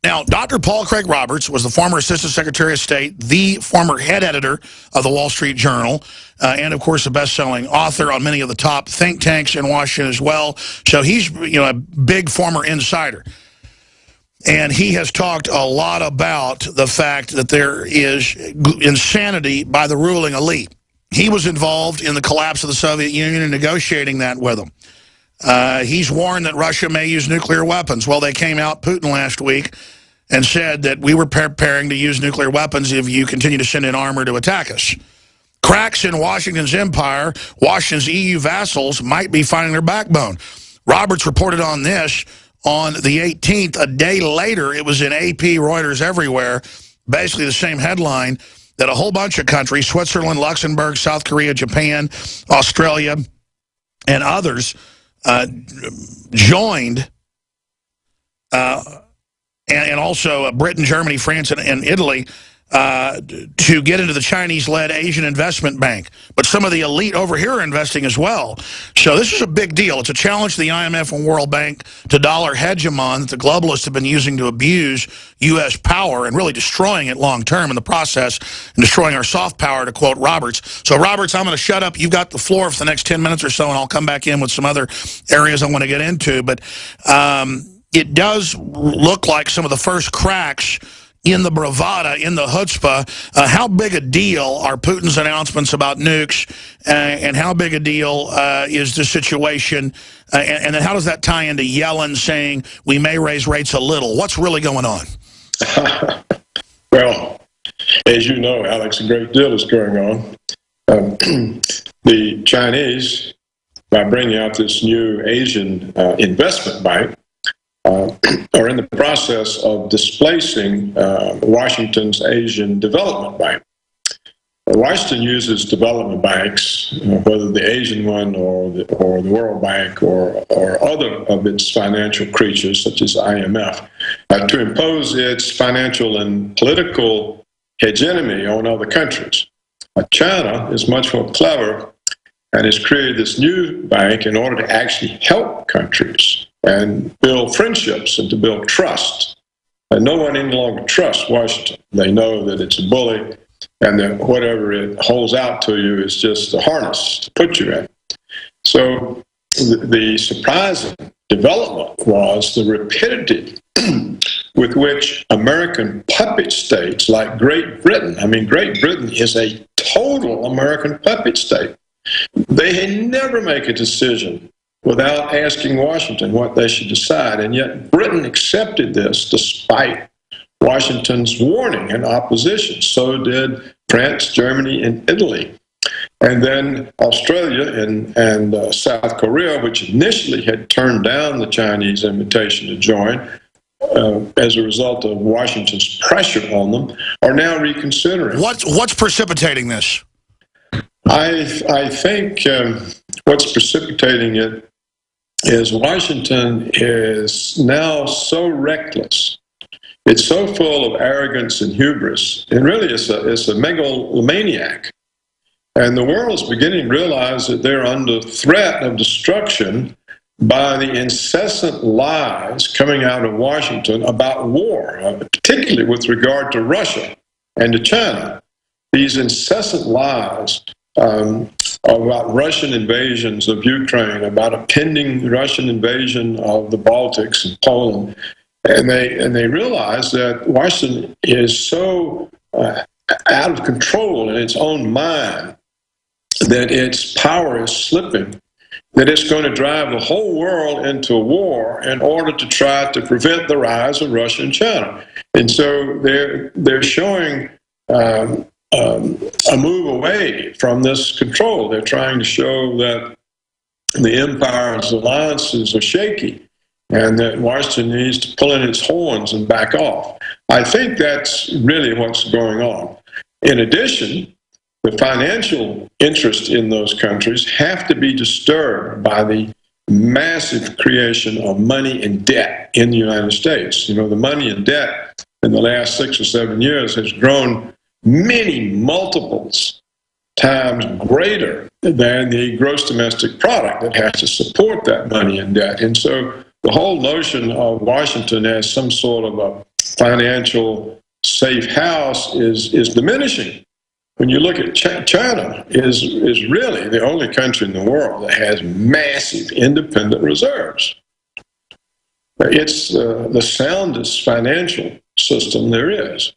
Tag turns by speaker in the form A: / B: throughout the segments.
A: Now, Dr. Paul Craig Roberts was the former Assistant Secretary of State, the former head editor of the Wall Street Journal, and, of course, a best-selling author on many of the top think tanks in Washington as well. So he's, a big former insider. And he has talked a lot about the fact that there is insanity by the ruling elite. He was involved in the collapse of the Soviet Union and negotiating that with them. He's warned that Russia may use nuclear weapons. Well, they came out, Putin last week, and said that we were preparing to use nuclear weapons if you continue to send in armor to attack us. Cracks in Washington's empire, Washington's EU vassals might be finding their backbone. Roberts reported on this on the 18th. A day later, it was in AP, Reuters, everywhere, basically the same headline, that a whole bunch of countries, Switzerland, Luxembourg, South Korea, Japan, Australia, and others, joined, and also Britain, Germany, France, and Italy, to get into the Chinese-led Asian Investment Bank. But some of the elite over here are investing as well. So this is a big deal. It's a challenge to the IMF and World Bank to dollar hegemon that the globalists have been using to abuse U.S. power and really destroying it long-term in the process and destroying our soft power, to quote Roberts. So, Roberts, I'm going to shut up. You've got the floor for the next 10 minutes or so, and I'll come back in with some other areas I want to get into. But it does look like some of the first cracks in the bravada, in the chutzpah. How big a deal are Putin's announcements about nukes, and how big a deal is the situation, and then how does that tie into Yellen saying we may raise rates a little? What's really going on?
B: Well, as you know, Alex, a great deal is going on. The Chinese, by bringing out this new Asian investment bank, are in the process of displacing Washington's Asian Development Bank. Washington uses development banks, whether the Asian one or the World Bank or other of its financial creatures, such as IMF, to impose its financial and political hegemony on other countries. China is much more clever and has created this new bank in order to actually help countries and build friendships and to build trust. And no one any longer trusts Washington. They know that it's a bully and that whatever it holds out to you is just a harness to put you in. So the surprising development was the rapidity with which American puppet states like Great Britain, Great Britain is a total American puppet state. They never make a decision without asking Washington what they should decide. And yet Britain accepted this despite Washington's warning and opposition. So did France, Germany, and Italy. And then Australia and South Korea, which initially had turned down the Chinese invitation to join as a result of Washington's pressure on them, are now reconsidering.
A: What's precipitating this?
B: I think what's precipitating it is Washington is now so reckless. It's so full of arrogance and hubris, and really it's a megalomaniac. And the world is beginning to realize that they're under threat of destruction by the incessant lies coming out of Washington about war, particularly with regard to Russia and to China. These incessant lies about Russian invasions of Ukraine, about a pending Russian invasion of the Baltics and Poland. And they realize that Washington is so out of control in its own mind that its power is slipping, that it's going to drive the whole world into a war in order to try to prevent the rise of Russia and China. And so they're showing a move away from this control. They're trying to show that the empire's alliances are shaky and that Washington needs to pull in its horns and back off. I think that's really what's going on. In addition, the financial interest in those countries have to be disturbed by the massive creation of money and debt in the United States. You know, the money and debt in the last 6 or 7 years has grown many multiples times greater than the gross domestic product that has to support that money and debt. And so the whole notion of Washington as some sort of financial safe house is diminishing. When you look at China, is really the only country in the world that has massive independent reserves. It's the soundest financial system there is.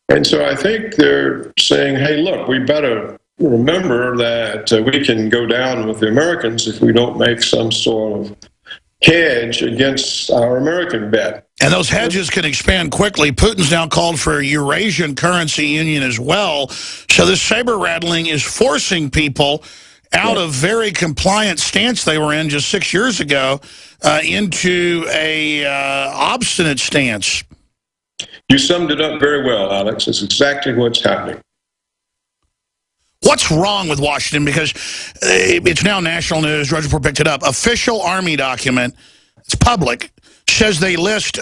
B: And so I think they're saying, hey, look, we better remember that we can go down with the Americans if we don't make some sort of hedge against our American bet.
A: And those hedges can expand quickly. Putin's now called for a Eurasian currency union as well. So this saber rattling is forcing people out of very compliant stance they were in just 6 years ago into a obstinate stance.
B: You summed it up very well, Alex. It's exactly what's happening.
A: What's wrong with Washington? Because it's now national news. Drudge Report picked it up. Official Army document, it's public, says they list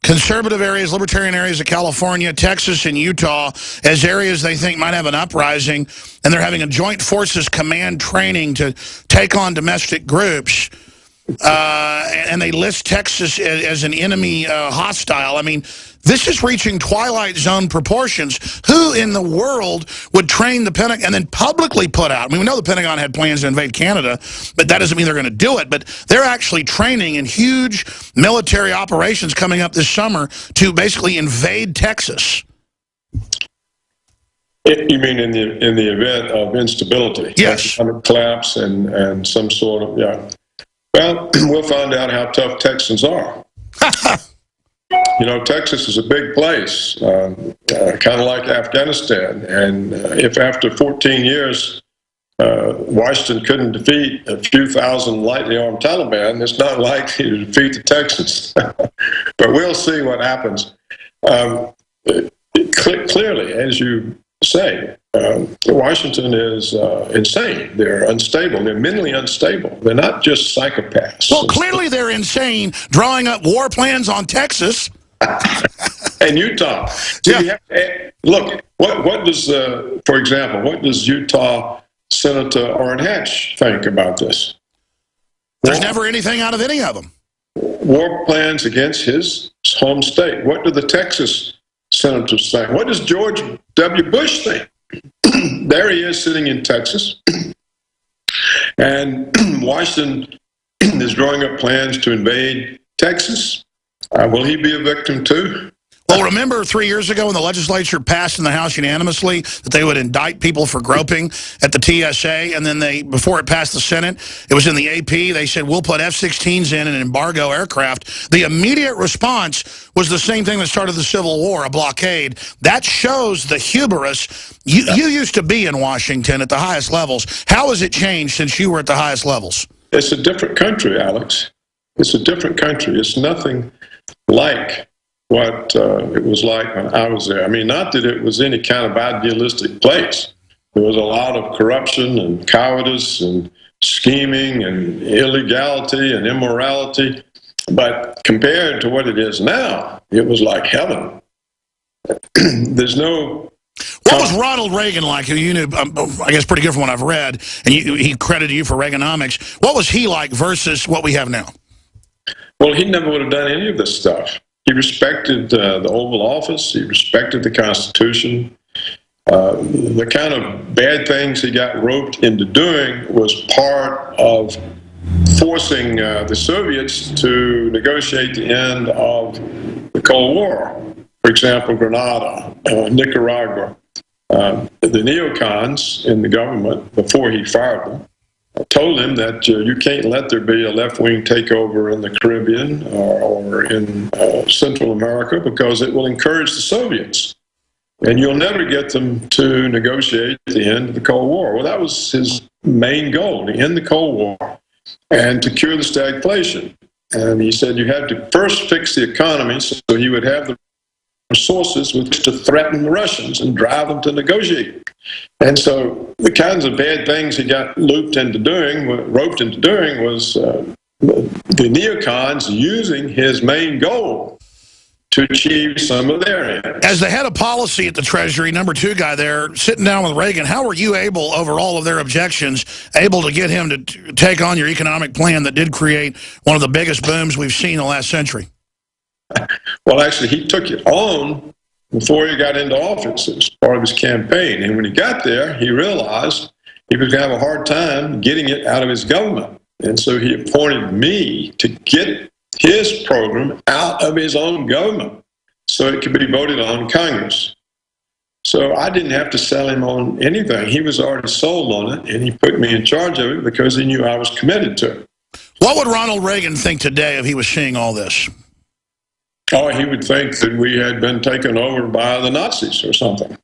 A: conservative areas, libertarian areas of California, Texas, and Utah as areas they think might have an uprising, and they're having a joint forces command training to take on domestic groups. And they list Texas as an enemy hostile. I mean, this is reaching Twilight Zone proportions. Who in the world would train the Pentagon and then publicly put out? I mean, we know the Pentagon had plans to invade Canada, but that doesn't mean they're going to do it. But they're actually training in huge military operations coming up this summer to basically invade Texas.
B: You mean in the event of instability?
A: Yes.
B: Economic collapse and some sort of, yeah. Well, we'll find out how tough Texans are. You know, Texas is a big place, kind of like Afghanistan. And if after 14 years, Washington couldn't defeat a few thousand lightly armed Taliban, it's not likely to defeat the Texans. But we'll see what happens. Clearly, as you say, Washington is insane. They're unstable. They're mentally unstable. They're not just psychopaths.
A: Well, clearly they're insane, drawing up war plans on Texas.
B: And Utah.
A: Yeah.
B: Look, what does, for example, what does Utah Senator Orrin Hatch think about this?
A: There's never anything out of any of them.
B: War plans against his home state. What do the Texas senators think? What does George W. Bush think? There he is sitting in Texas. And Washington is drawing up plans to invade Texas. Will he be a victim too?
A: Well, remember 3 years ago when the legislature passed in the House unanimously that they would indict people for groping at the TSA, and then before it passed the Senate, it was in the AP, they said, we'll put F-16s in and embargo aircraft. The immediate response was the same thing that started the Civil War, a blockade. That shows the hubris. You used to be in Washington at the highest levels. How has it changed since you were at the highest levels?
B: It's a different country, Alex. It's a different country. It's nothing like what it was like when I was there. I mean, not that it was any kind of idealistic place. There was a lot of corruption and cowardice and scheming and illegality and immorality. But compared to what it is now, it was like heaven. There's no...
A: What was Ronald Reagan like, who you knew, I guess, pretty good from what I've read, and he credited you for Reaganomics. What was he like versus what we have now?
B: Well, he never would have done any of this stuff. He respected the Oval Office. He respected the Constitution. The kind of bad things he got roped into doing was part of forcing the Soviets to negotiate the end of the Cold War. For example, Grenada, Nicaragua. The neocons in the government, before he fired them, told him that you can't let there be a left-wing takeover in the Caribbean or in Central America because it will encourage the Soviets. And you'll never get them to negotiate the end of the Cold War. Well, that was his main goal, to end the Cold War and to cure the stagflation. And he said you had to first fix the economy so he would have the resources with which to threaten the Russians and drive them to negotiate. And so the kinds of bad things he got roped into doing was the neocons using his main goal to achieve some of their ends.
A: As the head of policy at the Treasury, #2 guy there, sitting down with Reagan, how were you able, over all of their objections, able to get him to take on your economic plan that did create one of the biggest booms we've seen in the last century?
B: Well, actually, he took it on before he got into office. It was part of his campaign. And when he got there, he realized he was going to have a hard time getting it out of his government. And so he appointed me to get his program out of his own government so it could be voted on in Congress. So I didn't have to sell him on anything. He was already sold on it, and he put me in charge of it because he knew I was committed to it.
A: What would Ronald Reagan think today if he was seeing all this?
B: Oh, he would think that we had been taken over by the Nazis or something.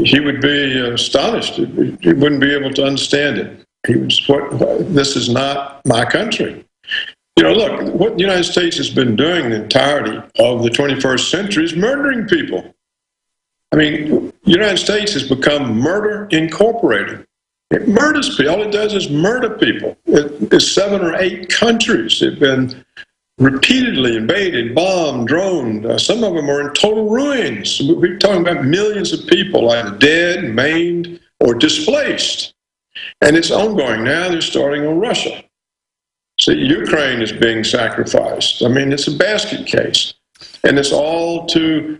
B: He would be astonished. He wouldn't be able to understand it. He was, this is not my country. You know, look, what the United States has been doing the entirety of the 21st century is murdering people. I mean, the United States has become Murder Incorporated. It murders people. All it does is murder people. It's 7 or 8 countries. They've been repeatedly invaded, bombed, droned. Some of them are in total ruins. We're talking about millions of people either dead, maimed, or displaced. And it's ongoing now. They're starting on Russia. See, Ukraine is being sacrificed. I mean, it's a basket case. And it's all to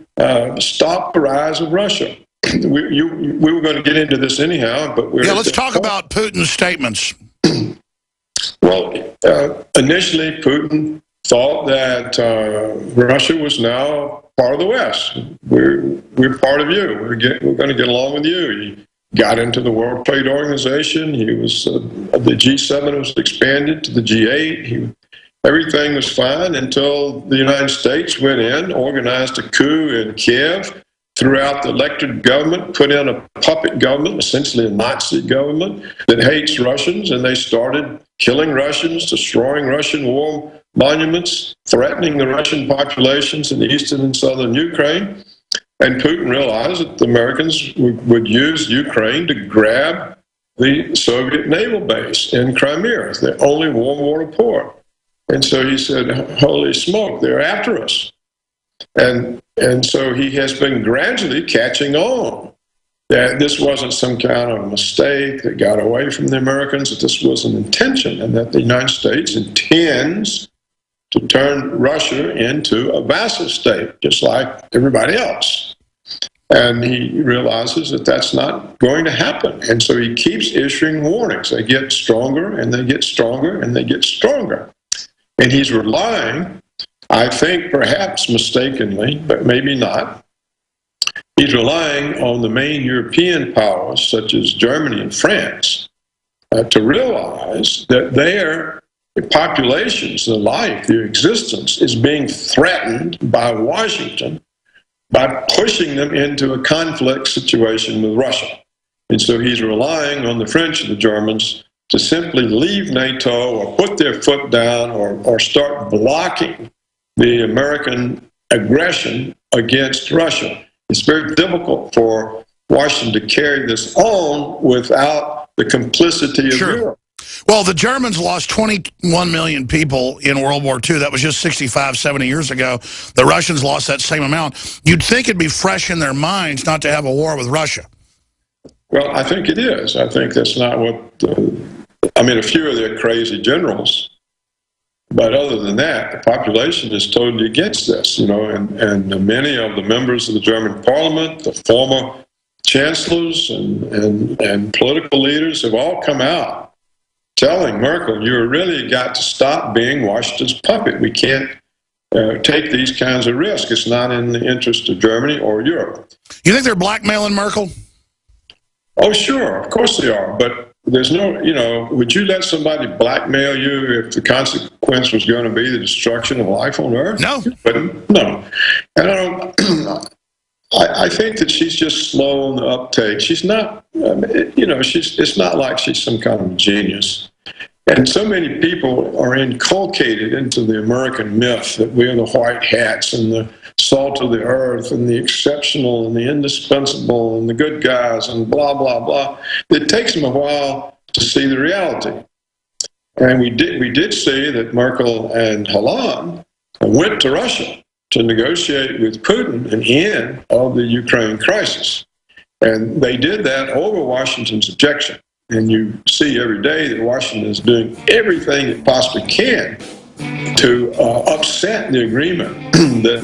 B: stop the rise of Russia. We were going to get into this anyhow, but we're...
A: Yeah, let's talk about Putin's statements.
B: Well, initially, Putin thought that Russia was now part of the West. We're part of you. We're going to get along with you. He got into the World Trade Organization. He was the G7 was expanded to the G8. Everything was fine until the United States went in, organized a coup in Kiev, threw out the elected government, put in a puppet government, essentially a Nazi government that hates Russians, and they started killing Russians, destroying Russian war monuments, threatening the Russian populations in eastern and southern Ukraine. And Putin realized that the Americans would use Ukraine to grab the Soviet naval base in Crimea, the only warm water port. And so he said, holy smoke, they're after us. And so he has been gradually catching on that this wasn't some kind of mistake that got away from the Americans, that this was an intention, and that the United States intends to turn Russia into a vassal state, just like everybody else. And he realizes that that's not going to happen. And so he keeps issuing warnings. They get stronger, and they get stronger, and they get stronger. And he's relying, I think perhaps mistakenly, but maybe not, he's relying on the main European powers, such as Germany and France, to realize that their populations, their life, their existence is being threatened by Washington by pushing them into a conflict situation with Russia. And so he's relying on the French and the Germans to simply leave NATO or put their foot down or start blocking the American aggression against Russia. It's very difficult for Washington to carry this on without the complicity of Europe.
A: Well, the Germans lost 21 million people in World War II. That was just 65, 70 years ago. The Russians lost that same amount. You'd think it'd be fresh in their minds not to have a war with Russia.
B: Well, I think it is. I think that's not what... I mean, a few of their crazy generals, but other than that, the population is totally against this, you know, and many of the members of the German parliament, the former chancellors and political leaders have all come out telling Merkel, you really got to stop being Washington's puppet. We can't take these kinds of risks. It's not in the interest of Germany or Europe.
A: You think they're blackmailing Merkel?
B: Oh, sure, of course they are, but there's no, you know, would you let somebody blackmail you if the consequence was going to be the destruction of life on Earth?
A: No.
B: But no. And I think that she's just slow on the uptake. She's not, you know, it's not like she's some kind of genius. And so many people are inculcated into the American myth that we're the white hats and the salt of the earth and the exceptional and the indispensable and the good guys and blah, blah, blah. It takes them a while to see the reality. And we did see that Merkel and Hollande went to Russia to negotiate with Putin an end of the Ukraine crisis. And they did that over Washington's objection. And you see every day that Washington is doing everything it possibly can to upset the agreement that